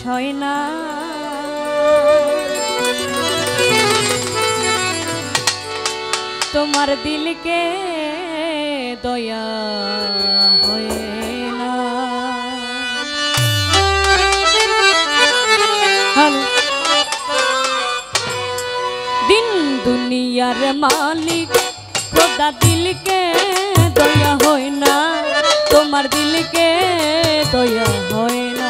সয় না তোমার দিলকে দয়া হয় না। দিন দুনিয়ার মালিক খোদা দিলকে দয়া হয় না তোমার দিলকে দয়া হয় না।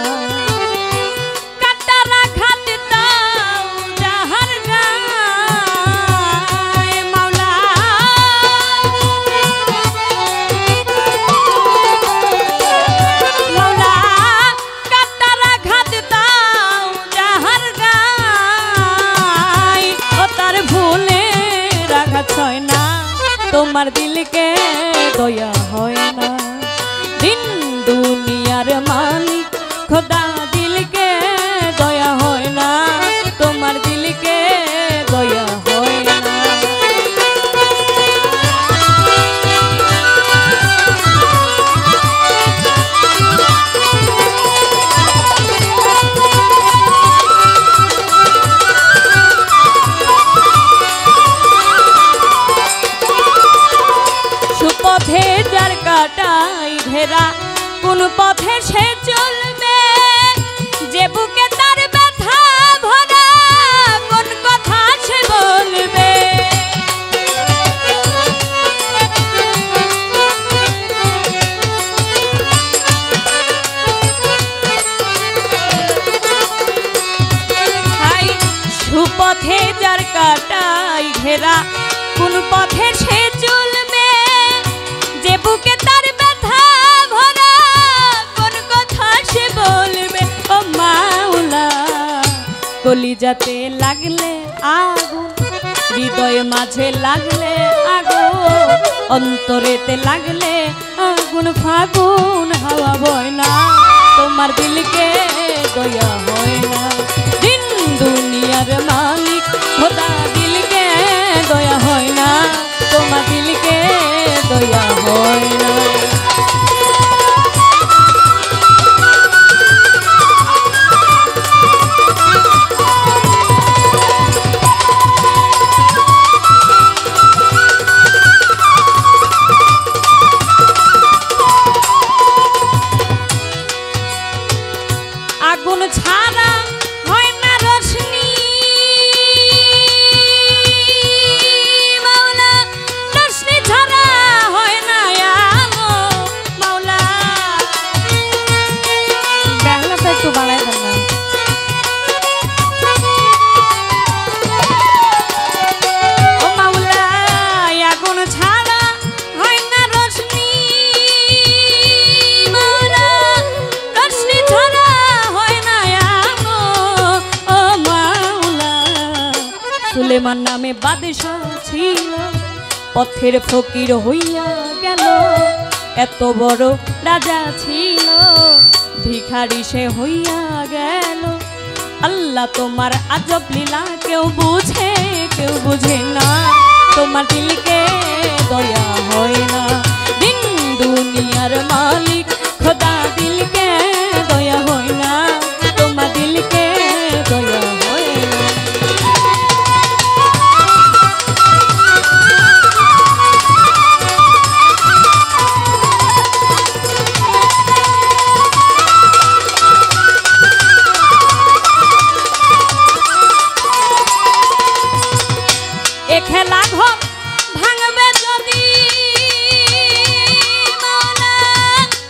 কাটারা ঘাত দাও যাহার গায়ে মাওলা মাওলা কাটারা ঘাত দাও যাহার গায়ে ও তার ভুলে রাখা ছয় না তোমার দিলকে দয়া হয় না। দিন দুনিয়ার মালিক খোদা দিলকে দয়া হয় না তোমার দিলকে দয়া হয় না। সুপথে যার কাটাই ঘেরা কোন পথে সে চলবে যে বুকে তার ব্যথা ভরা কোন কথা সে বলবে। সুপথে যার কাটাই ঘেরা কোন পথে সে চলবে যে বুকে তার ব্যথা ভরা কোন কথা সে বলবে। ও মাওলা কলিজাতে লাগলে আগুন হৃদয় মাঝে লাগলে আগুন অন্তরেতে লাগলে আগুন ফাগুন হাওয়া বয় না তোমার দিলকে দয়া হয় না। দিন দুনিয়ার মালিক খোদা দিলকে দয়া হয় না তোমার দিলকে দয়া হয় না। আগুন ছাড়া হয় না রোশনি মাওলা রোশনি ছাড়া হয় না আলো মাওলা। বাংলাটা একটু বাড়ায় দেন না। ও মাওলা আগুন ছাড়া হয় না রোশনি মাওলা রোশনি ছাড়া সুলেমান নামে বাদশাহ ছিল পথের ফকির হইয়া গেল এত বড় রাজা ছিল ভিখারি সে হইয়া গেল। আল্লাহ তোমার আজব লীলা কেউ বুঝে না তোমার দিলকে দয়া হয় না। দিন দুনিয়ার মালিক খোদা দিলকে দয়া হয় না তোমার দিলকে দয়া হয় না। এ খেলা ঘর ভাঙবে যদি মাওলা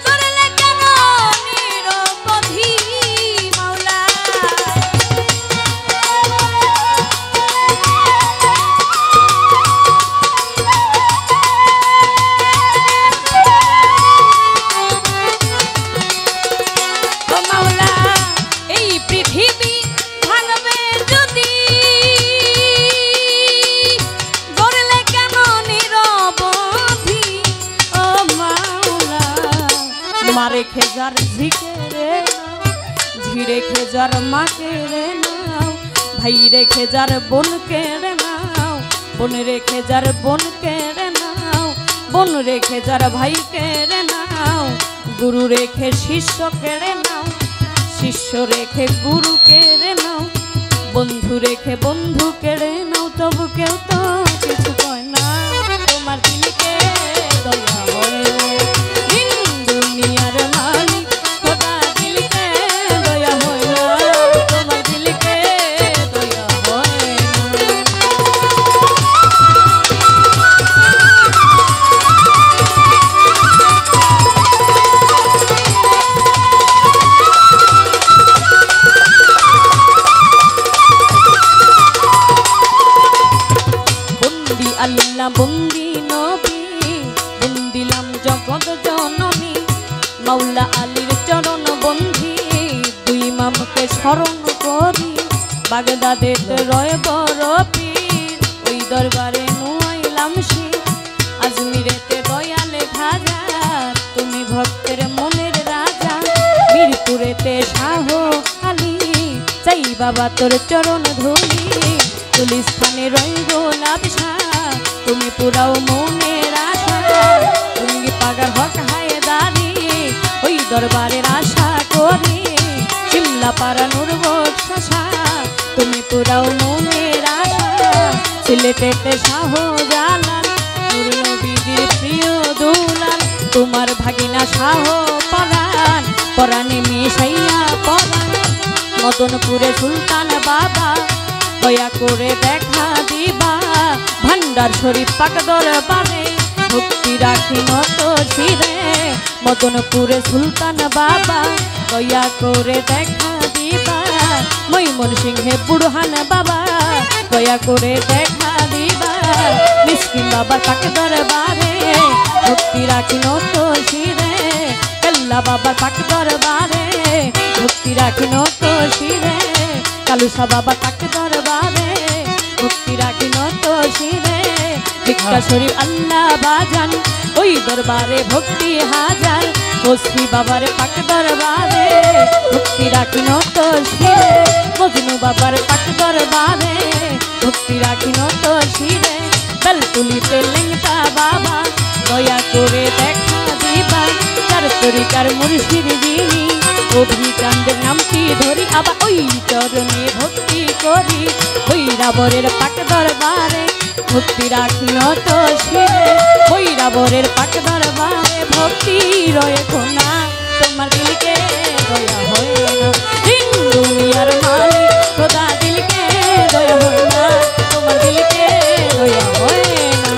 করলে কেন নিরবধি মাওলা। ও মাওলা এই পৃথিবী ভাঙবে যদি মারে খেজার ঝিকে ঝিরে খেজার মাকে রে নাও ভাই রেখে যার বোন কেড়ে নাও বোন রেখে যার বোন কেড়ে নাও বোন রেখে যার ভাই কেড়ে নাও গুরু রেখে শিষ্য কেড়ে নাও শিষ্য রেখে গুরু কেড়ে নাও, বন্ধু রেখে বন্ধু কেড়ে নাও, তবু কেউ তো কিছু কয় না। তোমার দিলকে দয়া হয় না, দিন দুনিয়ার মালিক খোদা দিলকে দয়া হয় না, তোমার দিলকে দয়া হয় না। বন্দি আল্লাহ বন্দি নবী, বন্দিলাম জগৎ জননী, মাওলা আলীর চরণ বন্ধি, দুই ইমামকে স্মরণ করি, বাগদাদেতে রয় বড় পীর, ওই দরবারে নুয়াইলাম শির, আজমিরেতে দয়ালে খাজা, তুমি ভক্তের মনের রাজা, মিরপুরেতে শাহ আলী, চাই বাবা তোর চরণ ধুলি, গুলিস্তানে রই গোলাপ শাহ, তুমি পুরাও মনের আশা, তুমি পাগার হক হায়দারি, ওই দরবারের আশা করি, শিমলা পাড়া নূর বক্সা, তুমি পুরাও মনের আশা, সিলেটেতে শাহ জালাল, নূর নবীজির প্রিয় দুলাল, তোমার ভাগিনা শাহ পরাণ, পরাণে মিশাইয়া পরাণ, মদনপুরে সুলতান বাবা, দয়া করে দেখা দিবা, ভান্ডার শরীফ পাক দরবারে, ভক্তি রাখি নত শিরে, মদনপুরে সুলতান বাবা, দয়া করে দেখা দিবা, ময়মনসিংহে বুড়হান বাবা, দয়া করে দেখা দিবা, মিসকিন বাবার পাক দরবারে, ভক্তি রাখি নত শিরে, কেল্লা বাবার পাক দরবারে, ভক্তি রাখি নত শিরে, কালুসা বাবা পাক দরবারে, ভক্তি রাখি নত শিরে, ভিক্ষা শরীফ আল্লাহ বাজান, ওই দরবারে ভক্তি হাজার, বসরি বাবার পাক দরবারে, ভক্তি রাখি নত শিরে, মজনু বাবার পাক দরবারে, ভক্তি রাখি নত শিরে, বেলতুলিতে লেংটা বাবা, দয়া করে দেখা দিবা, চার তরিকার মুর্শিদ যিনি, অভিকান্তের নামটি ধরি, আবার ওই চরণে ভক্তি করি, ভৈরাবরের পাক দরবারে, ভক্তি রাখি নত শিরে, ভৈরাবরের পাক দরবারে, ভক্তি রয়ে কোনা, তোমার দিলকে দয়া হয় না, দিন দুনিয়ার মালিক খোদা দিলকে দয়া হয় না, তোমার দিলকে দয়া হয় না।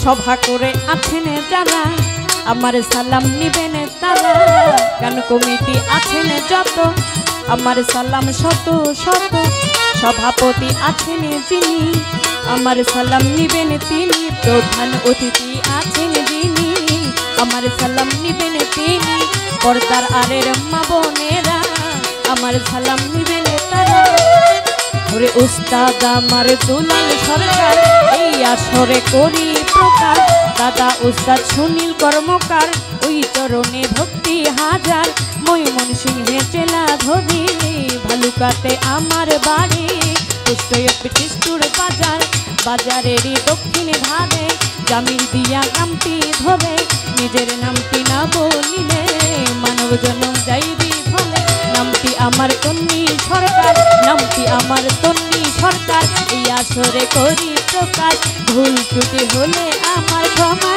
সভা করে আছেন যারা, আমার সালাম নিবেন তারা, গান কমিটি আছেন যত, আমার সালাম শত শত, সভাপতি আছেন যিনি, আমার সালাম নিবেন তিনি, প্রধান অতিথি আছেন যিনি, আমার সালাম নিবেন তিনি, পর্দার আরের মা বোনেরা, আমার সালাম নিবেন তারা, ওরে উস্তাদ আমার দুলাল সরকার, এই আসরে করি প্রকার, দাদা উস্তাদ সুনীল কর্মকার, ওই চরণে ভক্তি হাজার, ময়মনসিংহে জেলা ধরি, ভালুকাতে আমার বাড়ি, কুষ্টিয়ার বাজার, বাজারেরই দক্ষিণে ধারে, জামিল দিয়া নামটি ধরে, নিজের নামটি না বলিলে মানব জন্ম যাইবি ফলে, নামটি আমার তন্নি সরকার, নামটি আমার তন্নি সরকার, এই আসরে করি প্রকাশ, ভুল ত্রুটি হলে আমার ক্ষমা